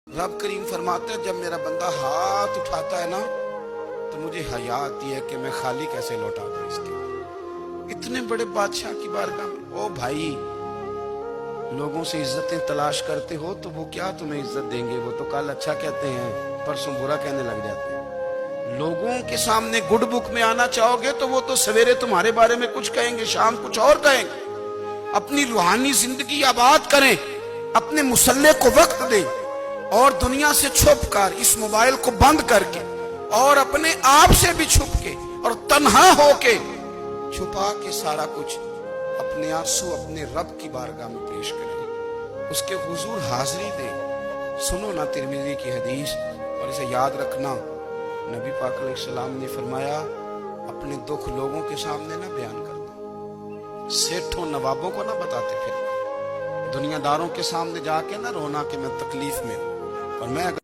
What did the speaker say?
रब करीम फरमाता है, जब मेरा बंदा हाथ उठाता है ना तो मुझे हया आती है कि मैं खाली कैसे लौटा दूं इसके। इतने बड़े बादशाह की बारगाह में, ओ भाई, लोगों से इज्जतें तलाश करते हो तो वो क्या तुम्हें इज्जत देंगे? वो तो कल अच्छा कहते हैं, परसों बुरा कहने लग जाते हैं। लोगों के सामने गुड बुक में आना चाहोगे तो वो तो सवेरे तुम्हारे बारे में कुछ कहेंगे, शाम कुछ और कहेंगे। अपनी रूहानी जिंदगी आबाद करें, अपने मुसल्ले को वक्त दें और दुनिया से छुप कर, इस मोबाइल को बंद करके और अपने आप से भी छुप के और तन्हा होके छुपा के सारा कुछ अपने आंसू अपने रब की बारगाह में पेश करें, उसके हुजूर हाजिरी दें। सुनो ना तिरमिज़ी की हदीस और इसे याद रखना। नबी पाक अलैहिस्सलाम ने फरमाया, अपने दुख लोगों के सामने ना बयान करना, सेठों नवाबों को ना बताते फिर, दुनियादारों के सामने जाके ना रोना कि मैं तकलीफ में हूं। और मैं